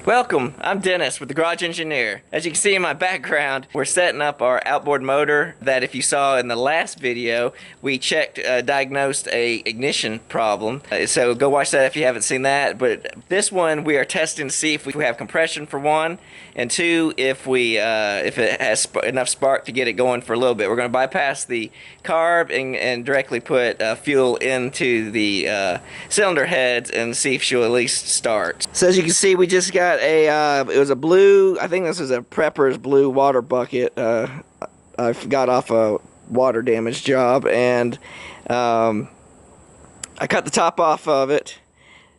Welcome, I'm Dennis with the Garage Engineer. As you can see in my background, we're setting up our outboard motor that, if you saw in the last video, we diagnosed a ignition problem. So go watch that if you haven't seen that. But this one we are testing to see if we have compression for one, and two, if it has enough spark to get it going for a little bit. We're going to bypass the carb and directly put fuel into the cylinder heads and see if she'll at least start. So as you can see, we just got it was a blue, I think this is a Prepper's blue water bucket. I got off a water damage job, and I cut the top off of it.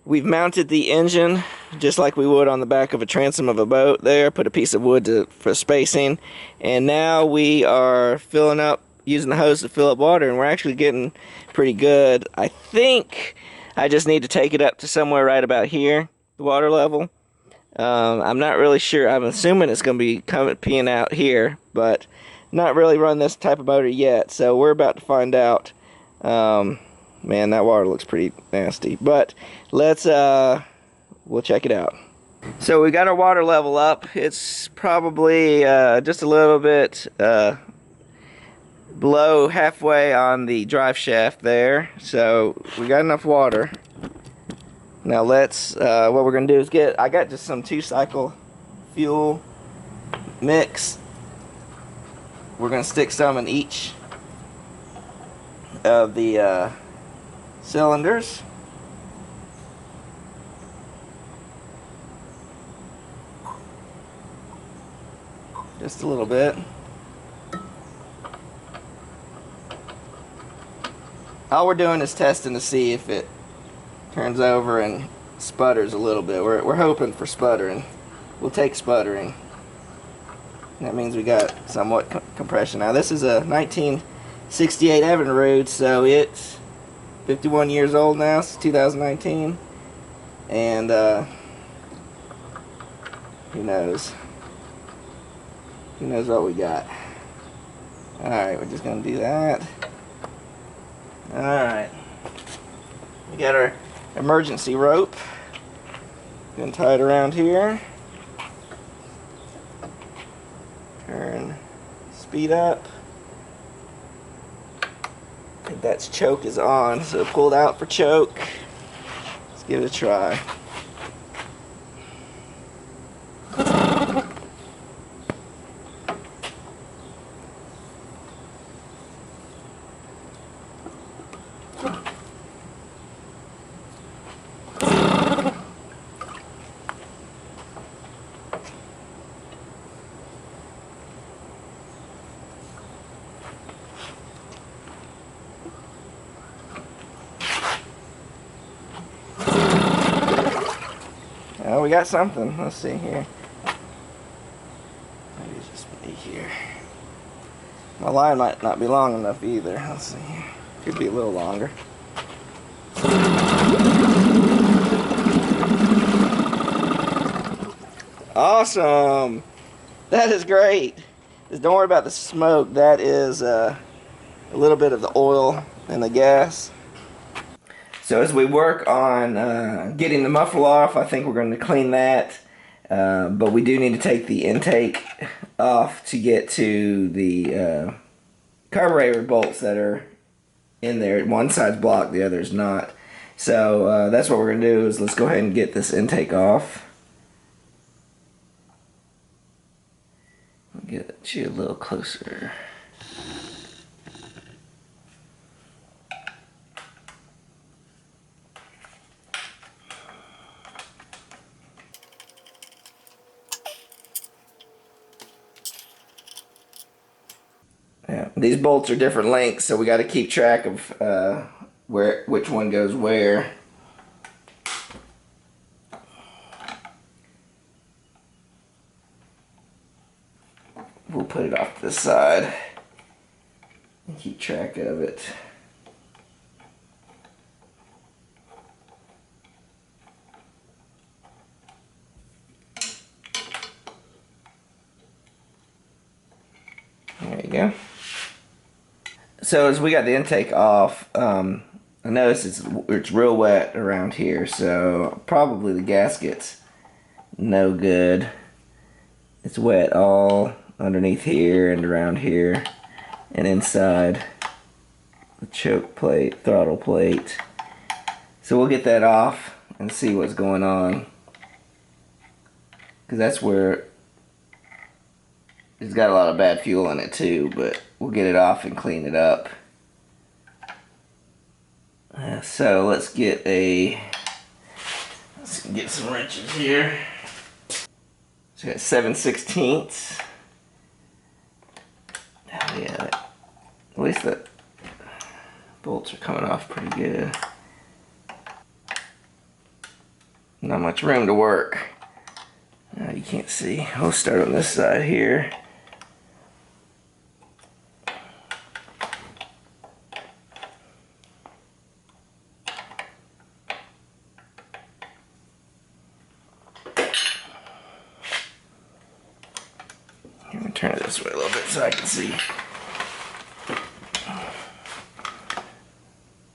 We've mounted the engine just like we would on the back of a transom of a boat there, put a piece of wood for spacing, and now we are filling up, using the hose to fill up water, and we're actually getting pretty good. I think I just need to take it up to somewhere right about here, the water level. I'm not really sure. I'm assuming it's going to be peeing out here, but not really run this type of motor yet, so we're about to find out. Man, that water looks pretty nasty, but let's we'll check it out. So we got our water level up. It's probably just a little bit below halfway on the drive shaft there, so we got enough water. Now let's what we're gonna do is I got just some 2-cycle fuel mix. We're gonna stick some in each of the cylinders. Just a little bit. All we're doing is testing to see if it turns over and sputters a little bit. We're hoping for sputtering. We'll take sputtering. That means we got somewhat compression. Now this is a 1968 Evenrude, so it's 51 years old now. It's 2019, and who knows? Who knows what we got? All right, we're just gonna do that. All right, we got our emergency rope. Gonna tie it around here. Turn, speed up. I think that's choke is on, so pulled out for choke. Let's give it a try. Oh, we got something. Let's see here. Maybe it's just me here. My line might not be long enough either. Let's see. Could be a little longer. Awesome! That is great. Just don't worry about the smoke. That is a little bit of the oil and the gas. So as we work on getting the muffler off, I think we're going to clean that. But we do need to take the intake off to get to the carburetor bolts that are in there. One side's blocked, the other's not. So that's what we're going to do, is let's go ahead and get this intake off. I'll get you a little closer. Yeah, these bolts are different lengths, so we got to keep track of which one goes where. We'll put it off to the side and keep track of it. There you go. So as we got the intake off, I noticed it's real wet around here, so probably the gasket's no good. It's wet all underneath here and around here and inside the choke plate, throttle plate. So we'll get that off and see what's going on, because that's where it's got a lot of bad fuel in it too, but we'll get it off and clean it up. So let's get some wrenches here. So we got 7/16. Oh yeah, at least the bolts are coming off pretty good. Not much room to work. You can't see. I'll start on this side here. Let me turn it this way a little bit so I can see.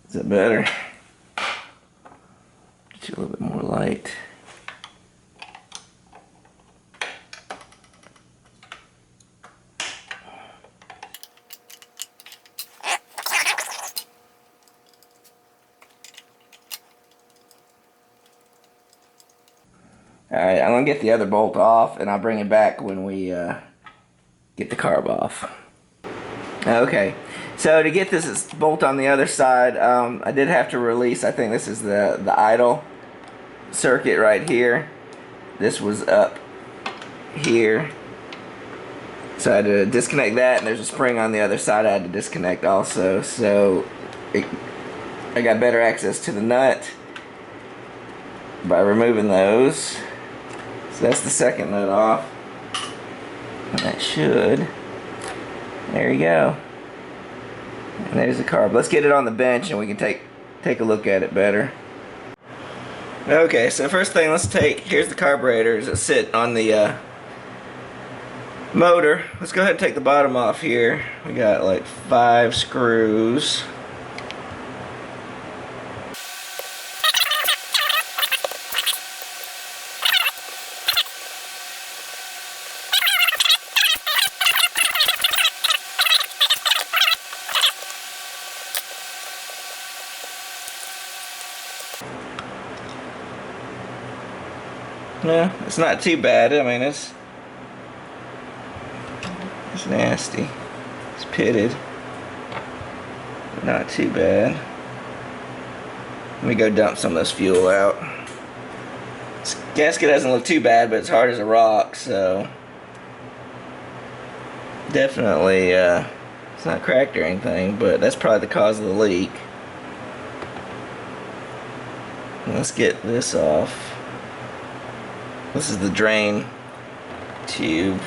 Is that better? Get you a little bit more light. Alright, I'm going to get the other bolt off, and I'll bring it back when we get the carb off. Okay, so to get this bolt on the other side, I did have to release, I think this is the idle circuit right here. This was up here. So I had to disconnect that, and there's a spring on the other side I had to disconnect also. So I got better access to the nut by removing those. So that's the second nut off. And that should, there you go. And there's the carb. Let's get it on the bench and we can take a look at it better. Okay, so first thing, here's the carburetor as it sits on the motor. Let's go ahead and take the bottom off here. We got like 5 screws. Yeah, it's not too bad. I mean, it's nasty. It's pitted, but not too bad. Let me go dump some of this fuel out. This gasket doesn't look too bad, but it's hard as a rock, so definitely it's not cracked or anything, but that's probably the cause of the leak. Let's get this off. This is the drain tube.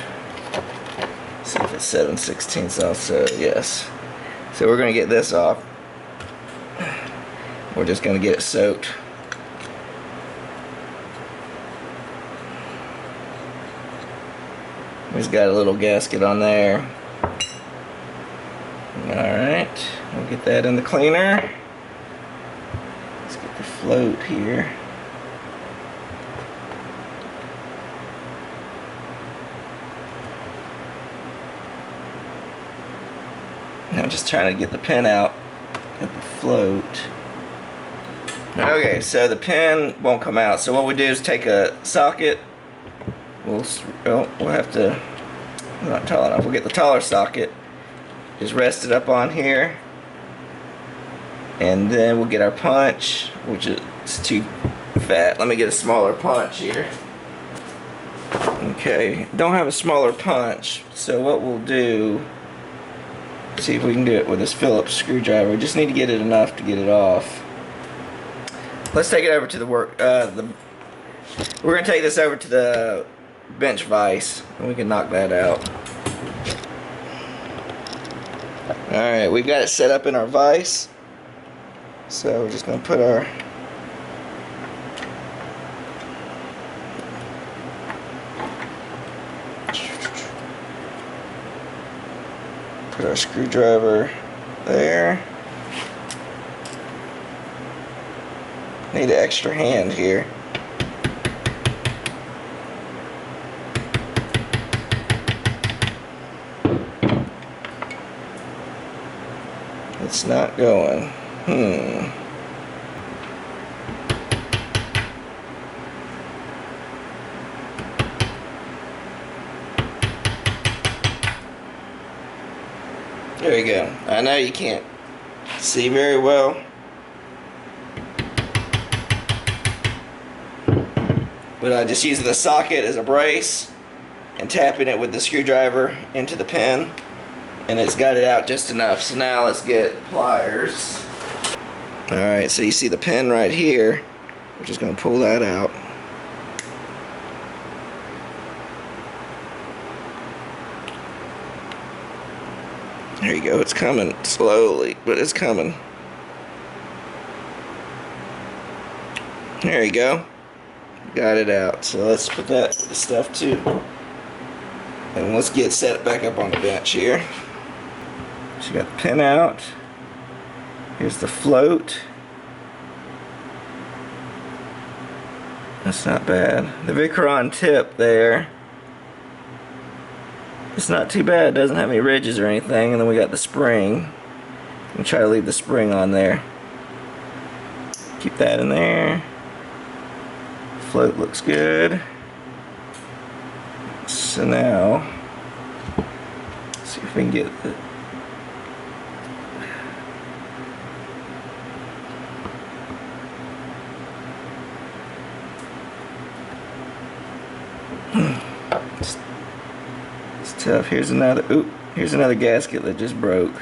See if it's 7/16 also, yes. So we're going to get this off. We're just going to get it soaked. We've got a little gasket on there. Alright, we'll get that in the cleaner. Let's get the float here. I'm just trying to get the pin out of the float. Okay, so the pin won't come out. So what we do is take a socket. We'll have to, not tall enough. We'll get the taller socket. Just rest it up on here. And then we'll get our punch, which is too fat. Let me get a smaller punch here. Okay, don't have a smaller punch. So what we'll do, see if we can do it with this Phillips screwdriver. We just need to get it enough to get it off. Let's take it over to the work. We're going to take this over to the bench vise, and we can knock that out. Alright, we've got it set up in our vise. So we're just going to put our screwdriver there. Need an extra hand here. It's not going. There you go. I know you can't see very well, but I just use the socket as a brace and tapping it with the screwdriver into the pin, and it's got it out just enough. So now let's get pliers. Alright, so you see the pin right here. We're just going to pull that out. There you go. It's coming slowly, but it's coming. There you go. Got it out. So let's put that to the stuff too. And let's get set back up on the bench here. So you got the pin out. Here's the float. That's not bad. The Vicron tip there. It's not too bad. It doesn't have any ridges or anything. And then we got the spring. I'm try to leave the spring on there. Keep that in there. Float looks good. So now, let's see if we can get the it's tough. Here's another gasket that just broke.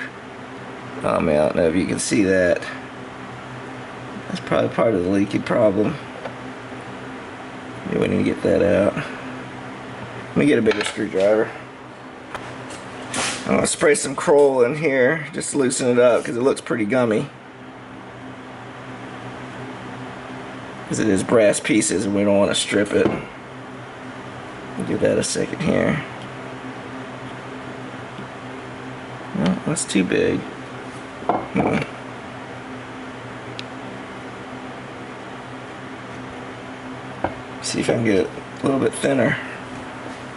Oh man, I don't know if you can see that. That's probably part of the leaky problem. Yeah, we need to get that out. Let me get a bigger screwdriver. I'm going to spray some Kroll in here just to loosen it up because it looks pretty gummy. Because it is brass pieces and we don't want to strip it. We'll give that a second here. No, that's too big. See if I can get it a little bit thinner.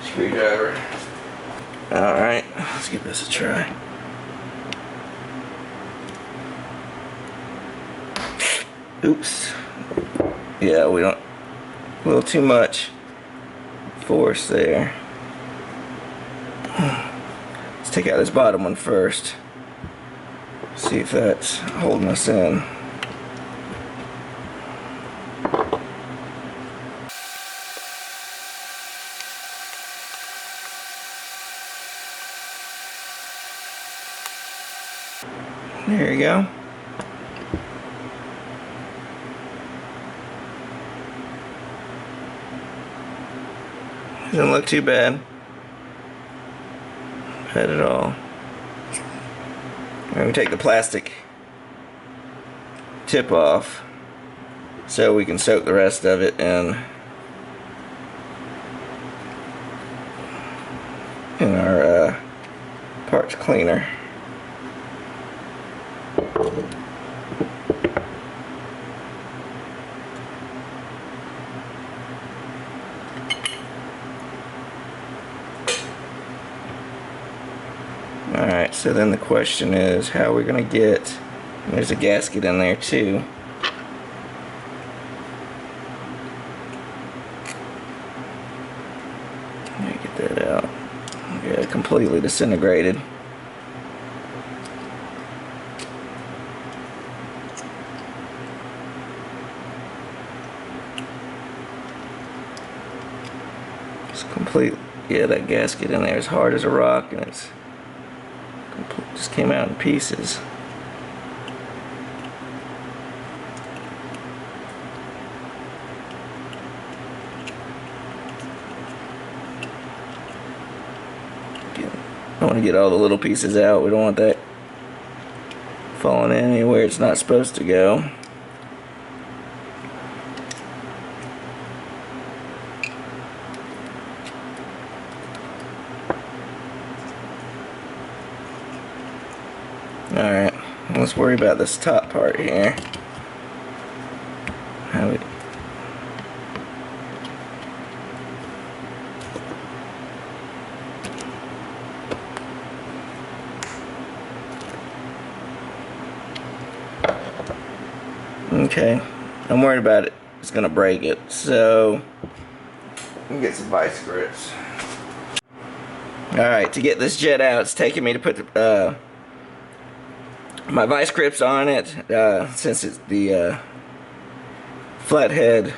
Screwdriver. Alright, let's give this a try. Oops. Yeah, we don't. A little too much force there. Let's take out this bottom one first. See if that's holding us in. There you go. Doesn't look too bad. Bad at all. We're going to take the plastic tip off so we can soak the rest of it in our parts cleaner. Alright, so then the question is how we're going to get, and there's a gasket in there too. Let me get that out. Yeah, completely disintegrated. It's complete. Yeah, that gasket in there is hard as a rock, and it's just came out in pieces. I want to get all the little pieces out. We don't want that falling in anywhere it's not supposed to go. Alright, let's worry about this top part here. Okay, I'm worried about it. It's gonna break it, so let me get some vice grips. Alright, to get this jet out, it's taking me to put my vice grips on it, since it's the flathead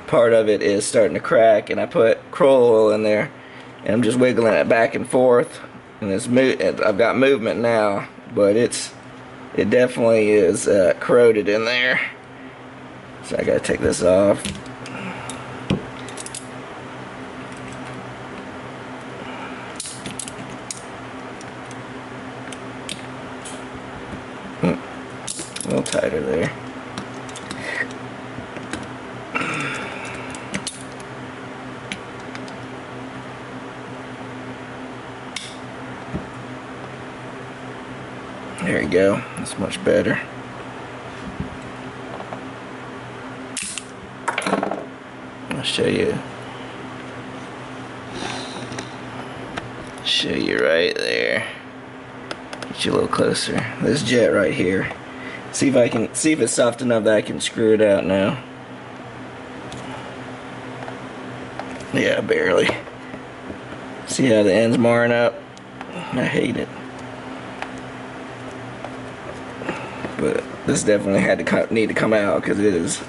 part of it is starting to crack, and I put Kroll oil in there, and I'm just wiggling it back and forth, and I've got movement now, but it definitely is corroded in there, so I gotta take this off. A little tighter there. There you go. That's much better. I'll show you right there. Get you a little closer. This jet right here. See if it's soft enough that I can screw it out now. Yeah, barely. See how the end's marring up? I hate it. But this definitely need to come out because it is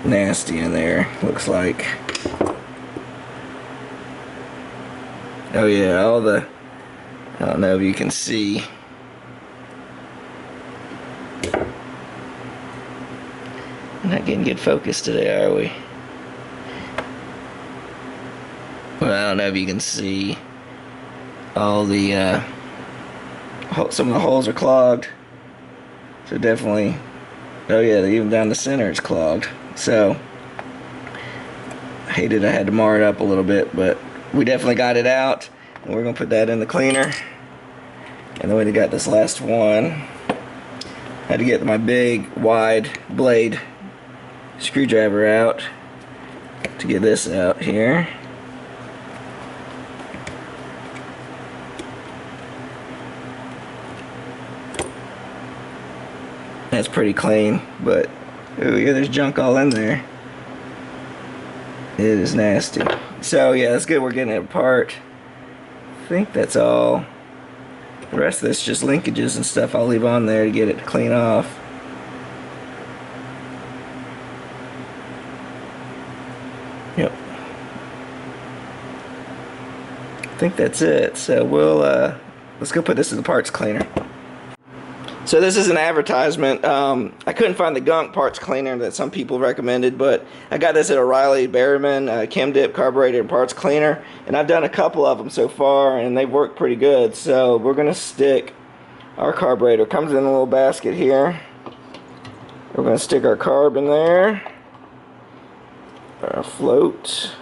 nasty in there, looks like. Oh yeah, I don't know if you can see. Not getting good focus today, are we? Well, I don't know if you can see all the some of the holes are clogged. So definitely, oh yeah, even down the center it's clogged. So I hated I had to mar it up a little bit, but we definitely got it out, and we're gonna put that in the cleaner. And then we got this last one. I had to get my big wide blade screwdriver out to get this out here. That's pretty clean, but oh yeah, there's junk all in there. It is nasty. So yeah, that's good. We're getting it apart. I think that's all. The rest of this just linkages and stuff I'll leave on there to get it to clean off. Yep. I think that's it. So we'll let's go put this in the parts cleaner. So this is an advertisement. I couldn't find the gunk parts cleaner that some people recommended, but I got this at O'Reilly Berryman Chem Dip Carburetor and Parts Cleaner, and I've done a couple of them so far, and they've worked pretty good. So we're gonna stick our carburetor. Comes in a little basket here. We're gonna stick our carb in there. Our float.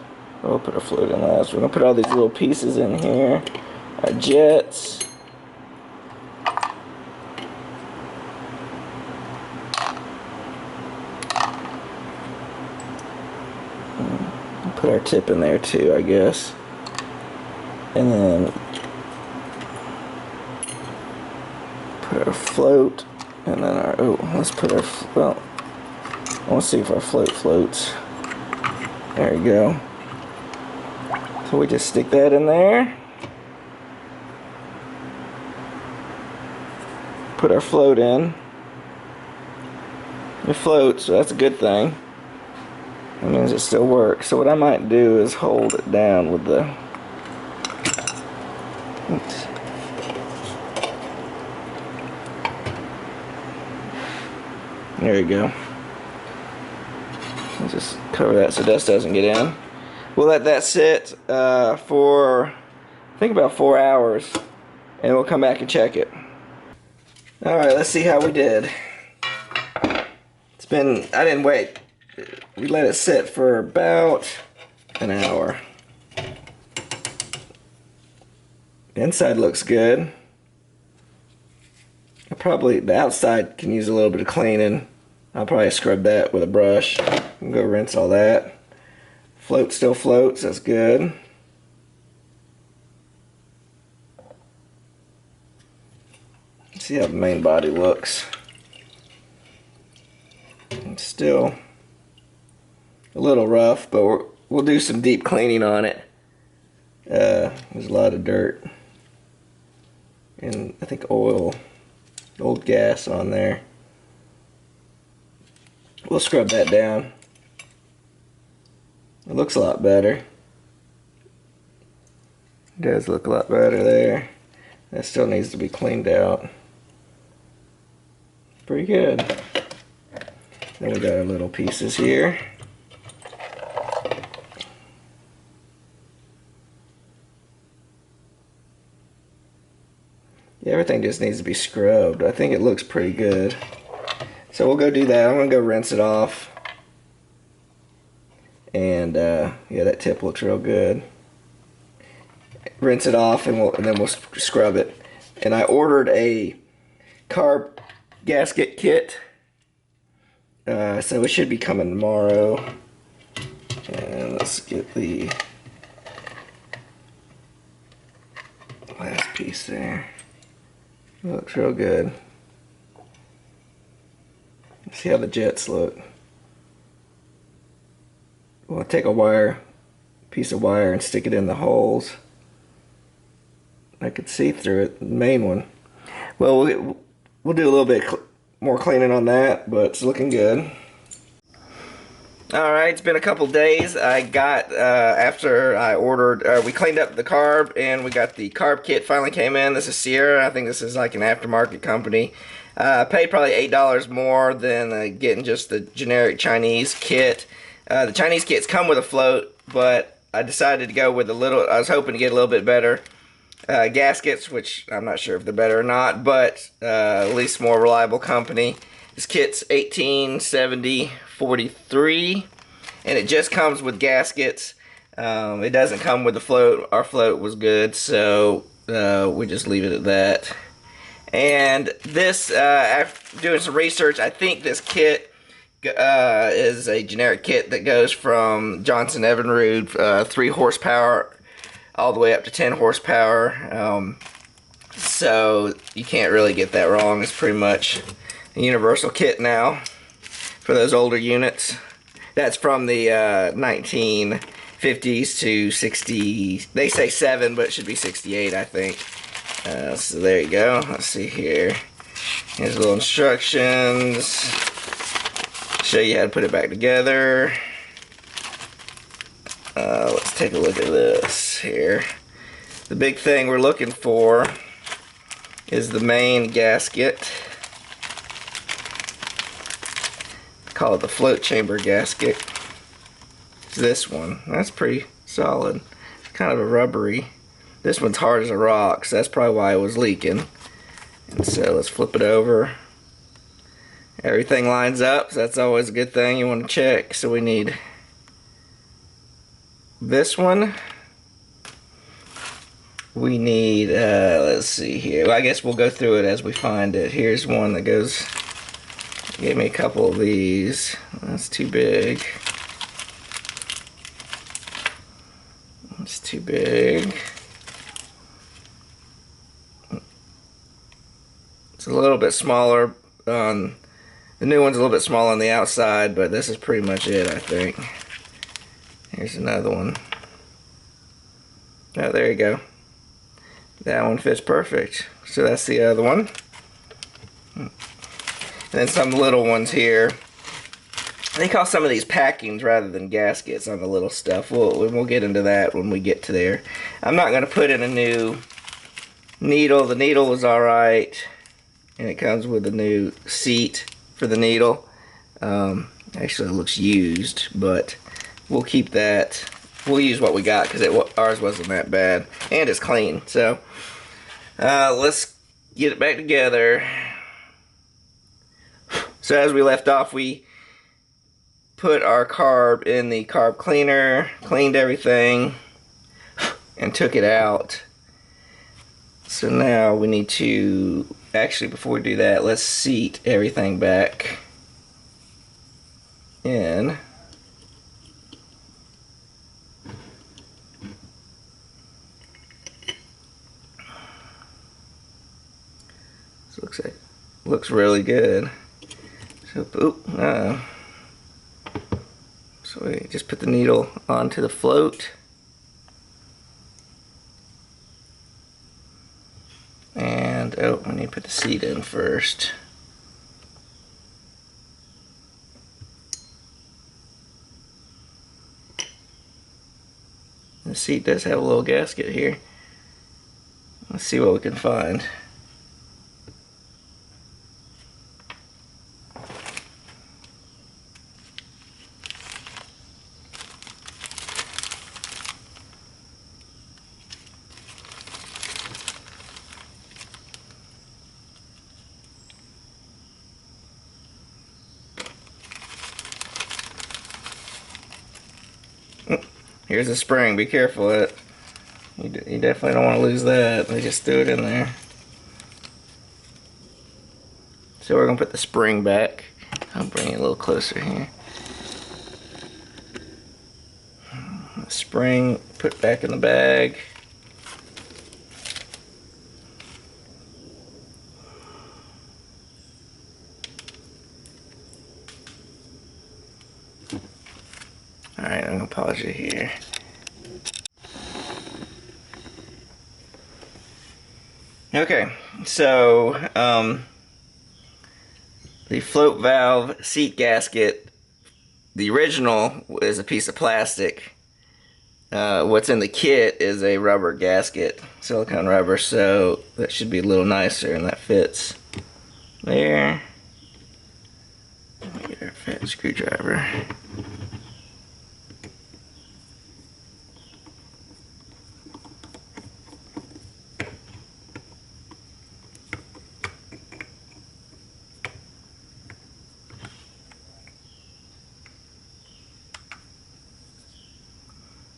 We'll put our float in last. We're gonna put all these little pieces in here. Our jets. Put our tip in there too, I guess. And then put our float, and then our, oh, let's put our, well, I want to see if our float floats. There you go. So we just stick that in there. Put our float in. It floats, so that's a good thing. That means it still works. So what I might do is hold it down with the, oops. There you go. I'll just cover that so dust doesn't get in. We'll let that sit for I think about 4 hours, and we'll come back and check it. Alright, let's see how we did. I didn't wait. We let it sit for about an hour. The inside looks good. The outside can use a little bit of cleaning. I'll probably scrub that with a brush and go rinse all that. Float still floats, that's good. See how the main body looks. It's still a little rough, but we'll do some deep cleaning on it. There's a lot of dirt and I think old gas on there. We'll scrub that down. It looks a lot better. It does look a lot better there. That still needs to be cleaned out. Pretty good. Then we got our little pieces here. Yeah, everything just needs to be scrubbed. I think it looks pretty good. So we'll go do that. I'm going to go rinse it off. And yeah, that tip looks real good. Rinse it off and then we'll scrub it. And I ordered a carb gasket kit. So it should be coming tomorrow. And let's get the last piece there. Looks real good. Let's see how the jets look. We'll take a piece of wire and stick it in the holes. I could see through it, the main one. Well, we'll do a little bit more cleaning on that, but it's looking good. Alright, it's been a couple days. I got, after I ordered, we cleaned up the carb and we got the carb kit finally came in. This is Sierra. I think this is like an aftermarket company. Paid probably $8 more than getting just the generic Chinese kit. The Chinese kits come with a float, but I decided to go with I was hoping to get a little bit better gaskets, which I'm not sure if they're better or not, but at least more reliable company. This kit's 1870-43, and it just comes with gaskets. It doesn't come with the float. Our float was good, so we just leave it at that. And this, after doing some research, I think this kit is a generic kit that goes from Johnson Evenrude, 3 horsepower, all the way up to 10 horsepower. So you can't really get that wrong. It's pretty much a universal kit now for those older units. That's from the 1950s to 60. They say 7, but it should be 68, I think. So there you go. Let's see here. Here's little instructions. Show you how to put it back together. Let's take a look at this here. The big thing we're looking for is the main gasket. Call it the float chamber gasket. It's this one. That's pretty solid. It's kind of a rubbery. This one's hard as a rock, so that's probably why it was leaking. And so let's flip it over. Everything lines up, so that's always a good thing you want to check. So we need this one. We need, let's see here. Well, I guess we'll go through it as we find it. Here's one that goes, gave me a couple of these. That's too big. That's too big. It's a little bit smaller on, the new one's a little bit smaller on the outside, but this is pretty much it, I think. Here's another one. Oh, there you go. That one fits perfect. So that's the other one. And then some little ones here. They call some of these packings rather than gaskets on the little stuff. We'll get into that when we get to there. I'm not going to put in a new needle. The needle was alright. And it comes with a new seat for the needle. Actually, it looks used, but we'll keep that. We'll use what we got because ours wasn't that bad. And it's clean. So let's get it back together. So as we left off, we put our carb in the carb cleaner, cleaned everything, and took it out. So now we need to, actually before we do that, let's seat everything back in. This looks really good. So, so we just put the needle onto the float. And, we need to put the seat in first. The seat does have a little gasket here. Let's see what we can find. Here's a spring. Be careful of it. You definitely don't want to lose that. They just threw it in there. So we're going to put the spring back. I'll bring it a little closer here. The spring put back in the bag. Alright, I'm going to pause it here. Okay, so the float valve seat gasket, the original is a piece of plastic. What's in the kit is a rubber gasket, silicone rubber, so that should be a little nicer, and that fits there. Let me get our fat screwdriver.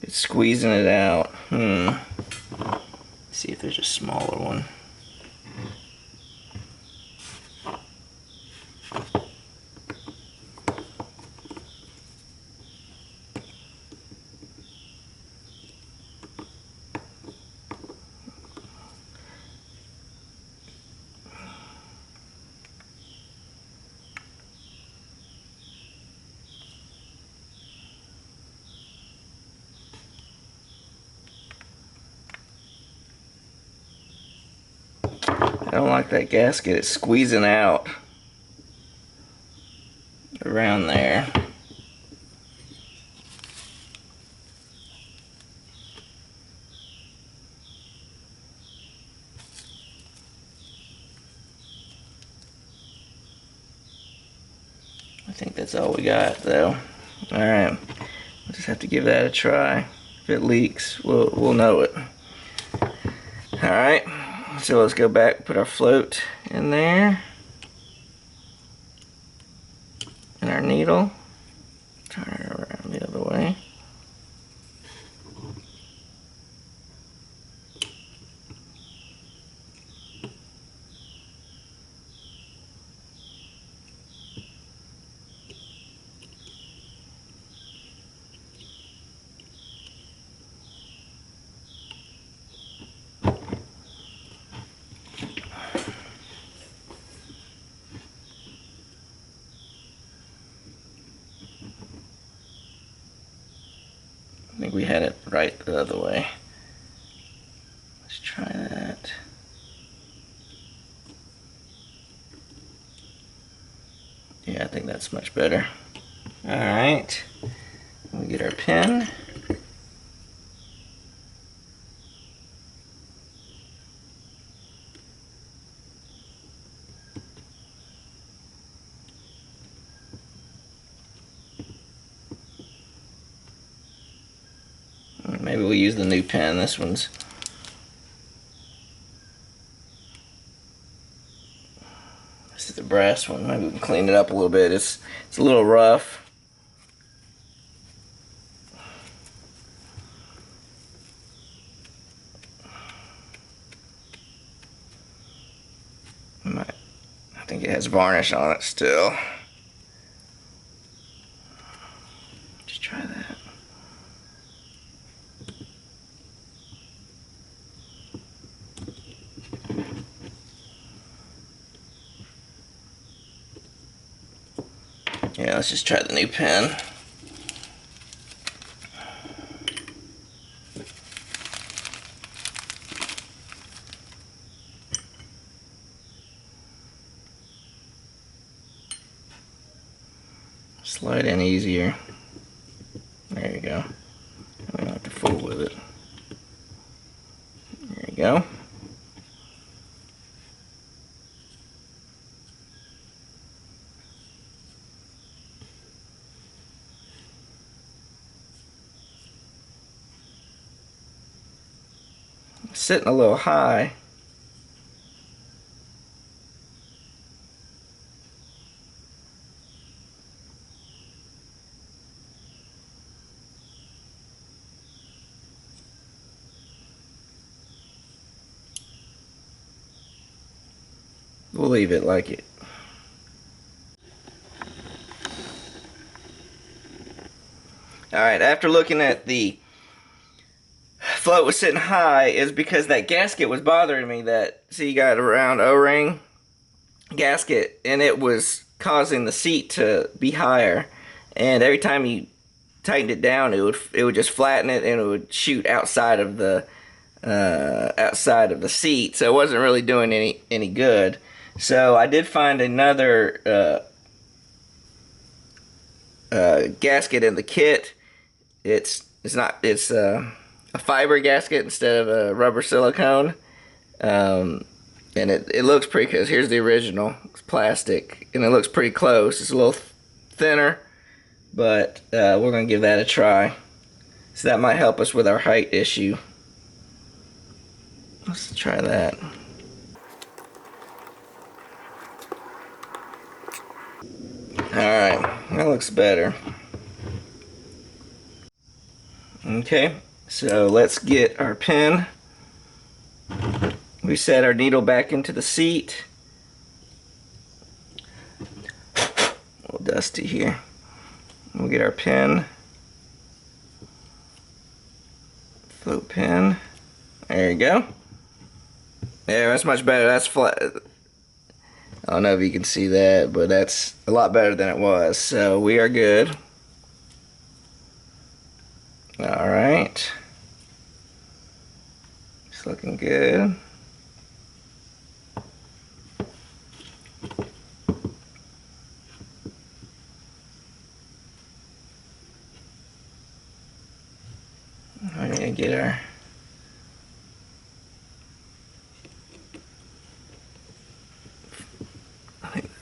It's squeezing it out. Let's see if there's a smaller one. I don't like that gasket. It's squeezing out around there. I think that's all we got, though. Alright, we'll just have to give that a try. If it leaks, we'll know it. Alright, so let's go back, put our float in there. And our needle. Turn it around the other way. I think we had it right the other way. Let's try that. Yeah, I think that's much better. Alright, we get our pin. Maybe we'll use the new pen. This is the brass one. Maybe we can clean it up a little bit. It's a little rough. I think it has varnish on it still. Just try that. Yeah, let's just try the new pin. Slide in easier. There you go. I don't have to fool with it. There you go. It's sitting a little high. We'll leave it like it. Alright, after looking at the float was sitting high, is because that gasket was bothering me. That, see, you got a round O-ring gasket, and it was causing the seat to be higher. And every time you tightened it down, it would just flatten it, and it would shoot outside of the seat. So it wasn't really doing any good. So I did find another gasket in the kit. It's a fiber gasket instead of a rubber silicone, and it looks pretty good. Here's the original. It's plastic, and it looks pretty close. It's a little thinner, but we're gonna give that a try. So that might help us with our height issue. Let's try that. Alright, that looks better. Okay, so let's get our pin. We set our needle back into the seat. A little dusty here. We'll get our pin. Float pin. There you go. Yeah, that's much better. That's flat. I don't know if you can see that, but that's a lot better than it was. So we are good. Alright. It's looking good. We're gonna get our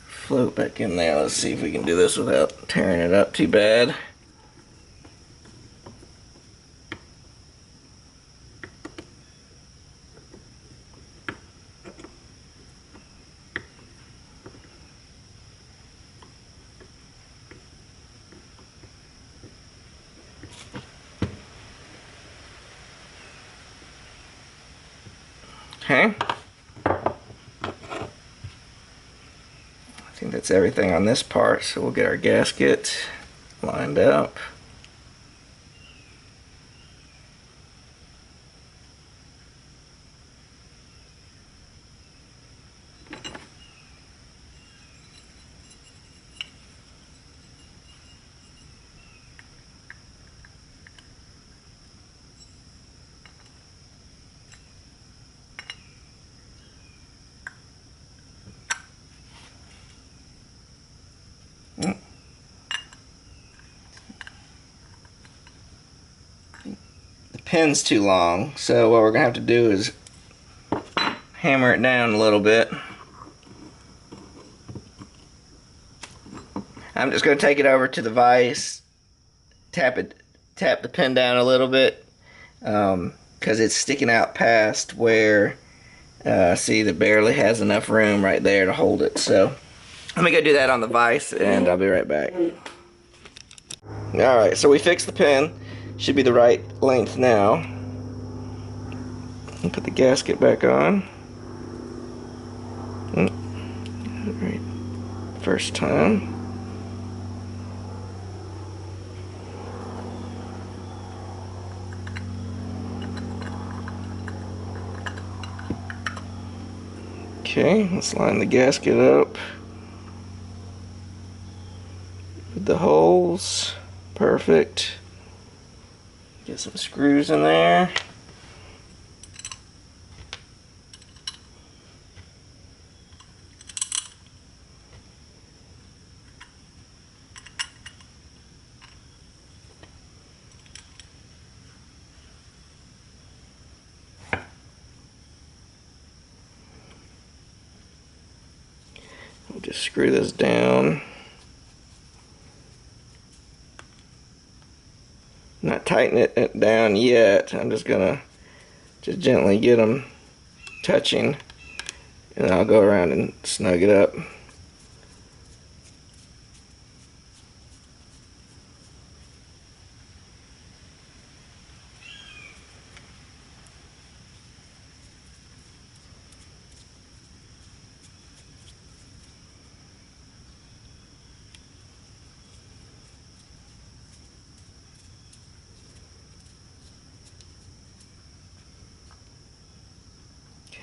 float back in there. Let's see if we can do this without tearing it up too bad. Okay. I think that's everything on this part, so we'll get our gasket lined up. Pin's too long, so what we're gonna have to do is hammer it down a little bit. I'm just gonna take it over to the vise, tap the pin down a little bit, because it's sticking out past where see, that barely has enough room right there to hold it. So let me go do that on the vise, and I'll be right back. Alright, so we fixed the pin. Should be the right length now. And put the gasket back on. Right, first time. Okay, let's line the gasket up. the holes. Perfect. Get some screws in there. We'll just screw this down. Not tighten it down yet. I'm just gonna gently get them touching, and then I'll go around and snug it up.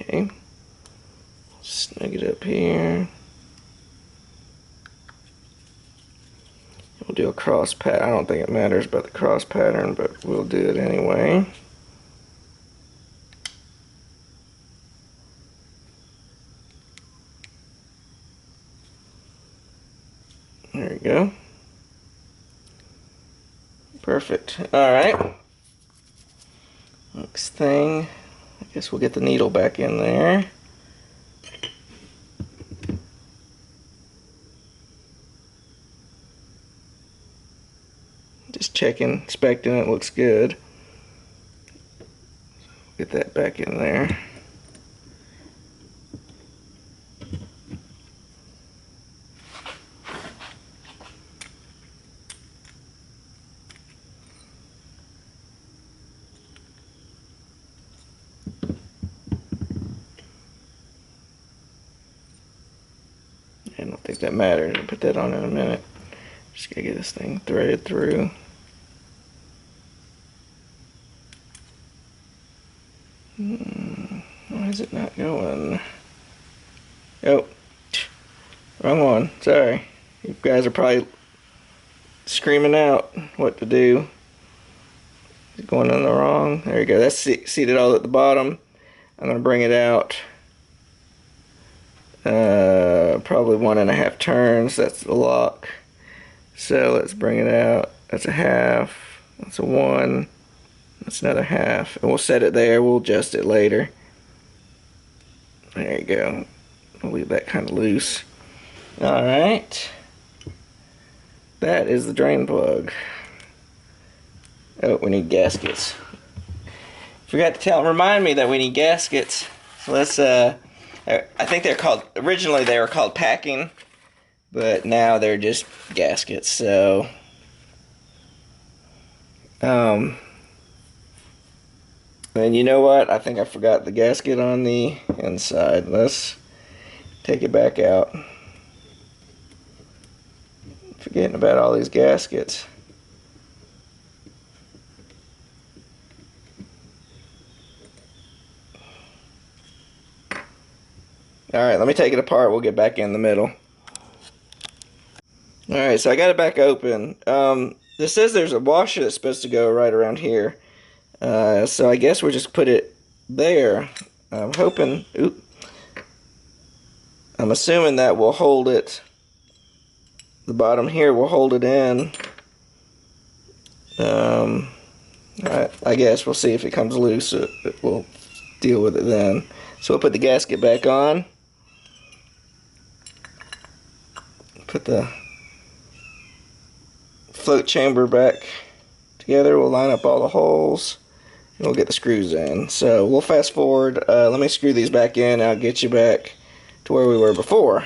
Okay, snug it up here. We'll do a cross pattern. I don't think it matters about the cross pattern, but we'll do it anyway. There we go. Perfect. Alright. Next thing, I guess we'll get the needle back in there. Just checking, inspecting it, looks good. Get that back in there. I don't think that matters. I'll put that on in a minute. Just gotta get this thing threaded through. Why is it not going? Oh, wrong one. Sorry. You guys are probably screaming out what to do. It's going on the wrong. There you go. That's seated all at the bottom. I'm going to bring it out. Probably 1.5 turns. That's the lock. So let's bring it out. That's a half. That's a 1. That's another half. And we'll set it there. We'll adjust it later. There you go. We'll leave that kind of loose. Alright. That is the drain plug. Oh, we need gaskets. Forgot to remind me that we need gaskets. So let's, I think they're called, originally they were called packing, but now they're just gaskets, so, and you know what? I think I forgot the gasket on the inside. Let's take it back out. Forgetting about all these gaskets. Alright, let me take it apart. We'll get back in the middle. Alright, so I got it back open. This says there's a washer that's supposed to go right around here. So I guess we'll just put it there. I'm hoping, I'm assuming that will hold it. The bottom here will hold it in. I guess we'll see if it comes loose. We'll deal with it then. So we'll put the gasket back on. Put the float chamber back together. We'll line up all the holes. And we'll get the screws in. So we'll fast forward. Let me screw these back in. I'll get you back to where we were before.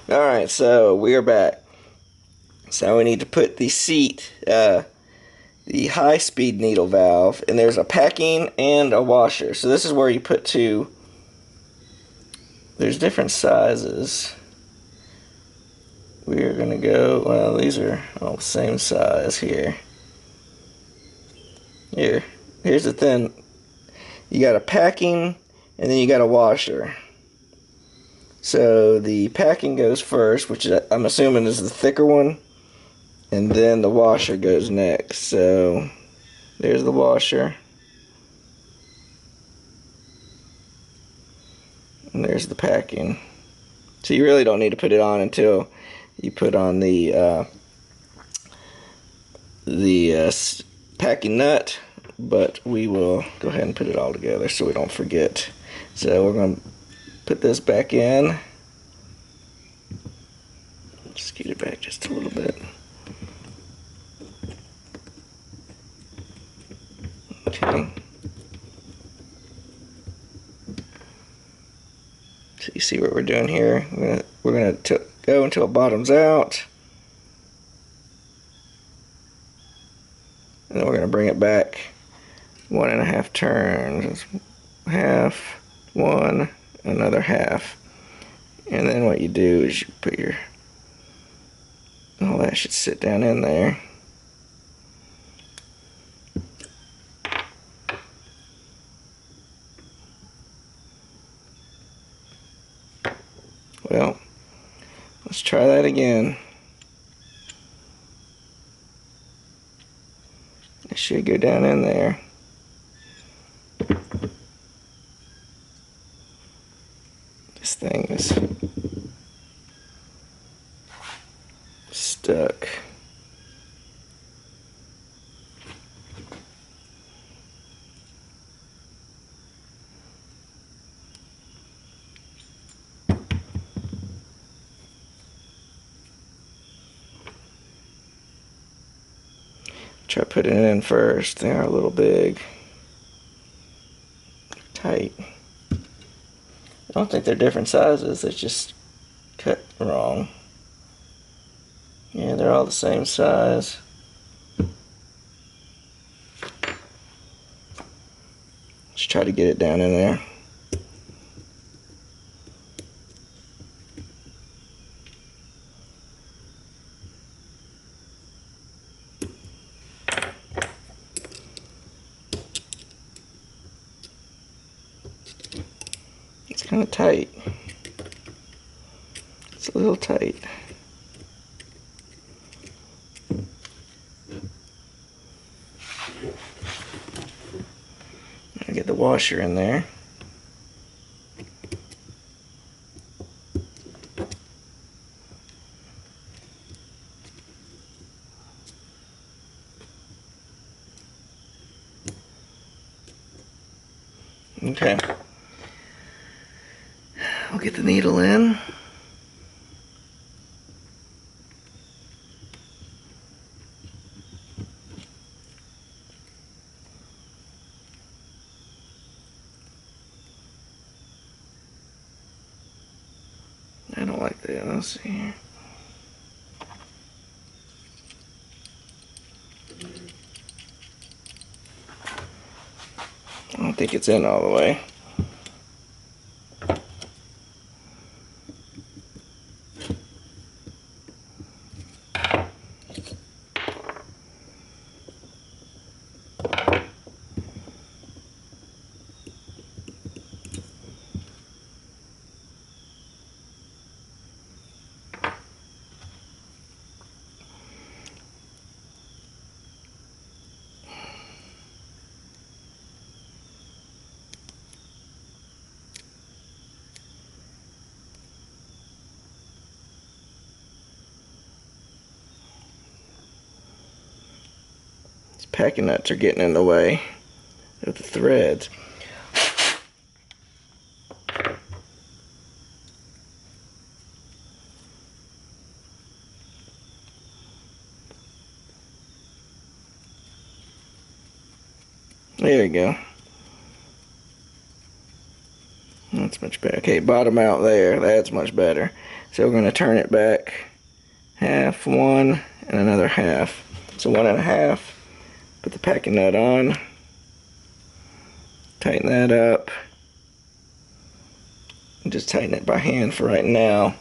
Alright, so we are back. So we need to put the seat, the high-speed needle valve, and there's a packing and a washer. So this is where you put two. There's different sizes. We are going to go, well, these are all the same size here. Here's the thing. You got a packing, and then you got a washer. So the packing goes first, which I'm assuming is the thicker one, and then the washer goes next. So there's the washer, and there's the packing. So you really don't need to put it on until you put on the packing nut, but we will go ahead and put it all together so we don't forget. So we're going to put this back in. Scoot it back just a little bit. Okay. So you see what we're doing here. We're gonna go until it bottoms out, and then we're gonna bring it back 1.5 turns. Half, one, another half, and then what you do is you put your, all that should sit down in there. Well, let's try that again. It should go down in there. This thing is stuck. Try putting it in first. They are a little big. Tight. I don't think they're different sizes. It's just cut wrong. Yeah, they're all the same size. Let's try to get it down in there. It's kind of tight. It's a little tight. I get the washer in there. Okay. I'll get the needle in. I don't like that. Let's see here. I don't think it's in all the way. Packing nuts are getting in the way of the threads. There you go. That's much better. Okay, bottom out there. That's much better. So we're going to turn it back half, one, and another half. So 1.5. Put the packing nut on. Tighten that up. And just tighten it by hand for right now.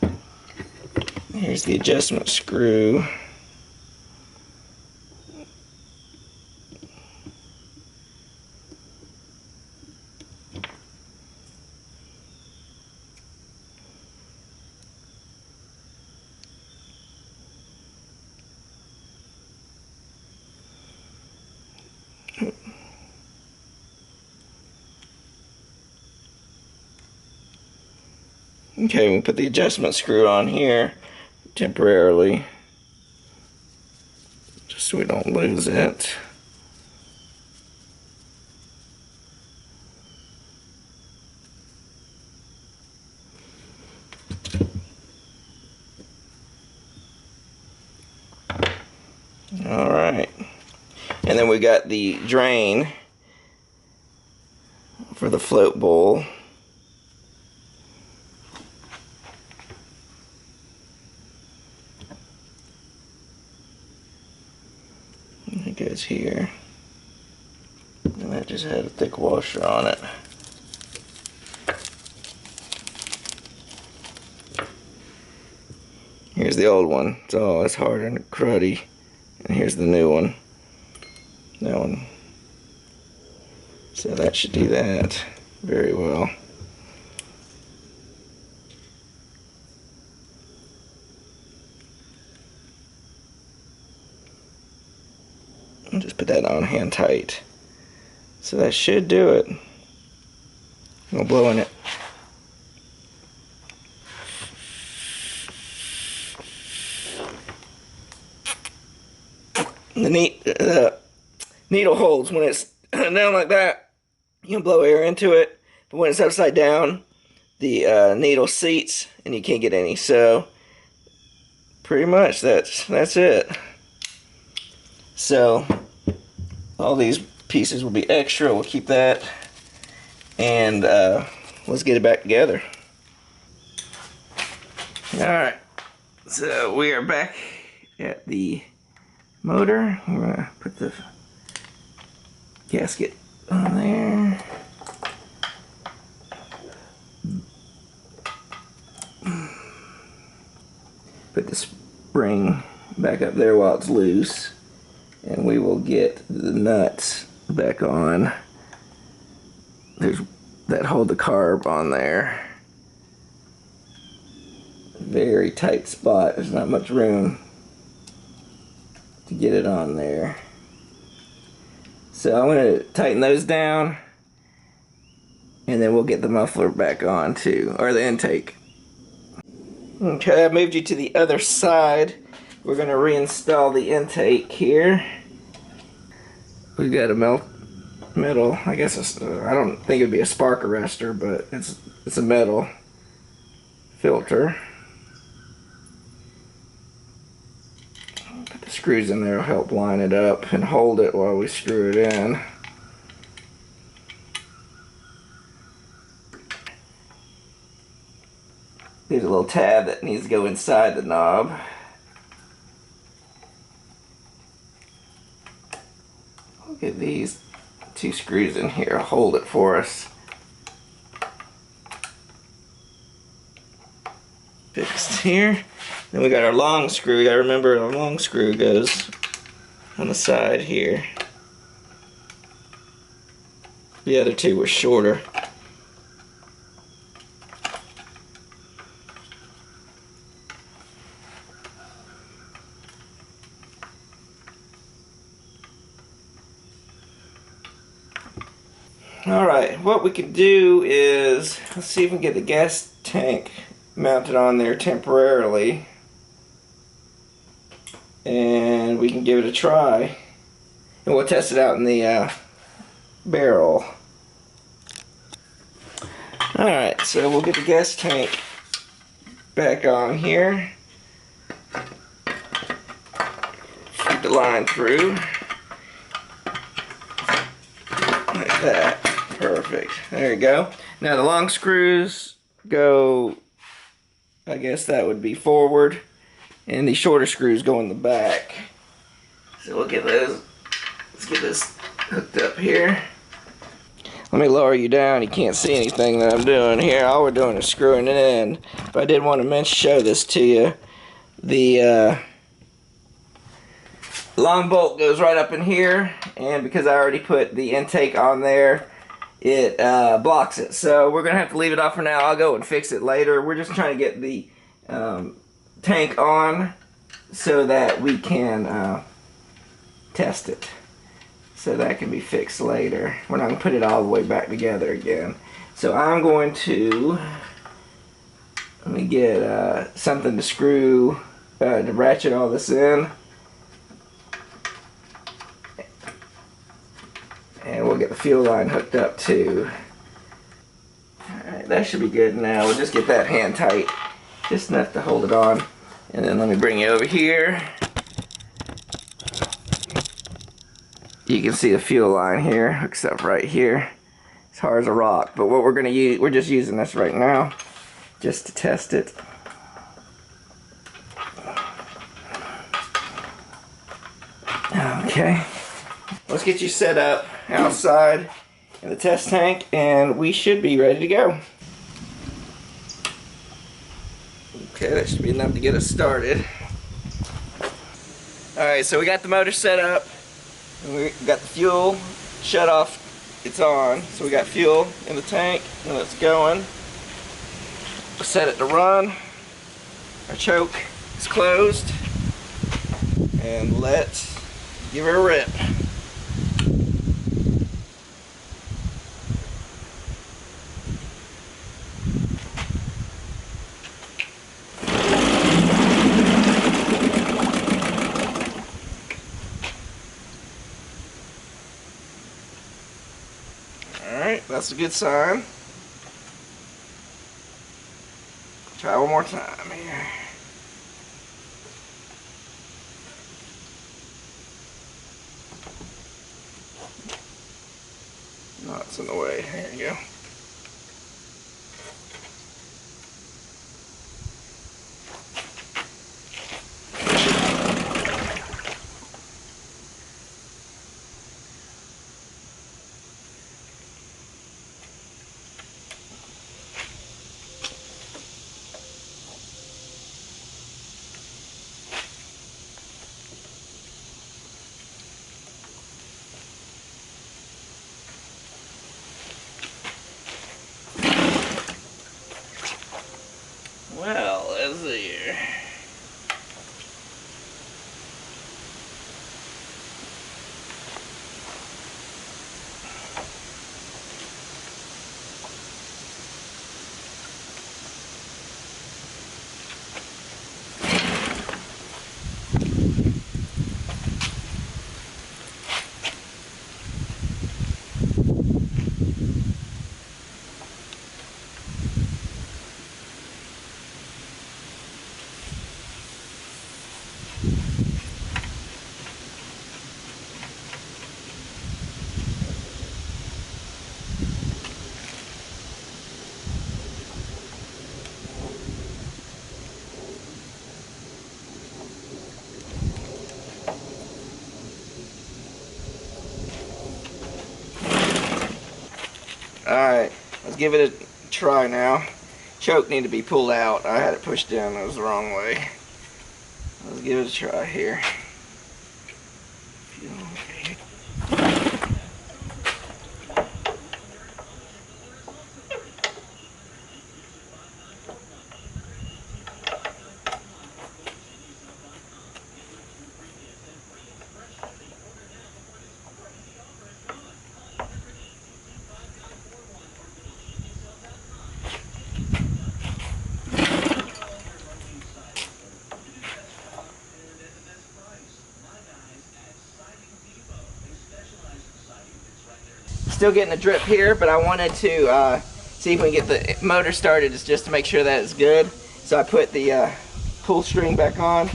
Here's the adjustment screw. Okay, we put the adjustment screw on here temporarily, just so we don't lose it. Alright, and then we got the drain for the float bowl. It goes here, and that just had a thick washer on it. Here's the old one. It's hard and cruddy. And here's the new one. That one. So that should do that very well. I'll just put that on hand tight. So that should do it. No blowing it. The needle holds when it's down like that. You can blow air into it, but when it's upside down, the needle seats and you can't get any. So pretty much that's it. So all these pieces will be extra. We'll keep that, and let's get it back together. Alright, so we are back at the motor. We're going to put the gasket on there. Put the spring back up there while it's loose, and we will get the nuts back on. There's that hold the carb on there. Very tight spot. There's not much room to get it on there. So I'm going to tighten those down, and then we'll get the muffler back on too, or the intake. Okay, I moved you to the other side. We're going to reinstall the intake here. We've got a metal, I guess it's, I don't think it would be a spark arrestor, but it's a metal filter. Put the screws in there will help line it up and hold it while we screw it in. There's a little tab that needs to go inside the knob. We'll get these two screws in here, hold it for us. Fixed here. Then we got our long screw. You gotta remember our long screw goes on the side here. The other two were shorter. Alright, what we can do is, let's see if we can get the gas tank mounted on there temporarily, and we can give it a try, and we'll test it out in the barrel. Alright, so we'll get the gas tank back on here, feed the line through like that. Perfect. There you go. Now the long screws go, I guess that would be forward, and the shorter screws go in the back. So we'll get those. Let's get this hooked up here. Let me lower you down. You can't see anything that I'm doing here. All we're doing is screwing it in. But I did want to show this to you. The long bolt goes right up in here, and because I already put the intake on there, it blocks it. So we're gonna have to leave it off for now. I'll go and fix it later. We're just trying to get the tank on so that we can test it. So that can be fixed later. We're not gonna put it all the way back together again. So I'm going to Let me get something to screw, to ratchet all this in. And we'll get the fuel line hooked up too. Alright, that should be good now. We'll just get that hand tight, just enough to hold it on. And then let me bring you over here. You can see the fuel line here, hooks up right here. It's hard as a rock, but what we're gonna use, we're just using this right now, just to test it. Okay, let's get you set up outside in the test tank, and we should be ready to go. Okay, that should be enough to get us started. Alright, so we got the motor set up. We got the fuel shut off. It's on. So we got fuel in the tank and it's going. We'll set it to run. Our choke is closed. And let's give her a rip. Alright, that's a good sign. Try one more time here. No, it's in the way. There you go. Well, let's see here. Alright, let's give it a try now. Choke need to be pulled out. I had it pushed down, that was the wrong way. Let's give it a try here. Still getting a drip here, but I wanted to see if we can get the motor started just to make sure that it's good. So I put the pull string back on,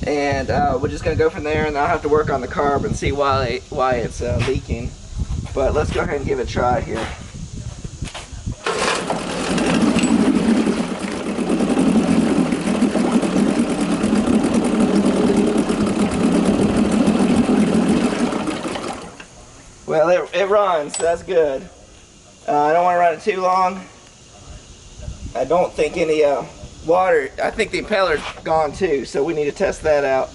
and we're just going to go from there, and I'll have to work on the carb and see why it's leaking. But let's go ahead and give it a try here. Well, it runs, so that's good. I don't want to run it too long. I don't think any water, I think the impeller's gone too, so we need to test that out.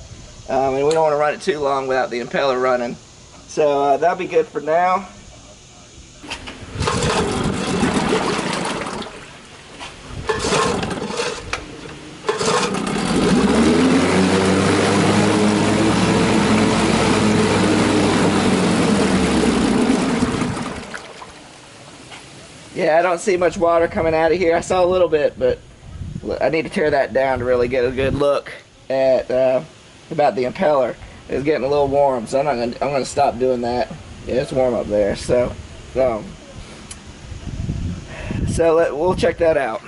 And we don't want to run it too long without the impeller running. So that'll be good for now. Yeah, I don't see much water coming out of here. I saw a little bit, but I need to tear that down to really get a good look at about the impeller. It's getting a little warm, so I'm gonna stop doing that. Yeah, it's warm up there, so we'll check that out.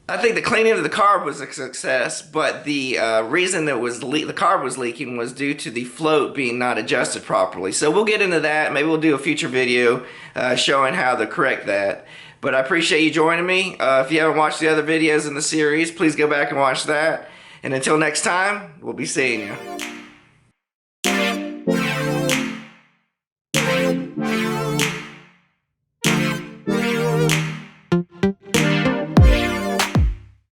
I think the cleaning of the carb was a success, but the reason that the carb was leaking was due to the float being not adjusted properly. So we'll get into that. Maybe we'll do a future video showing how to correct that. But I appreciate you joining me. If you haven't watched the other videos in the series, please go back and watch that. And until next time, we'll be seeing you.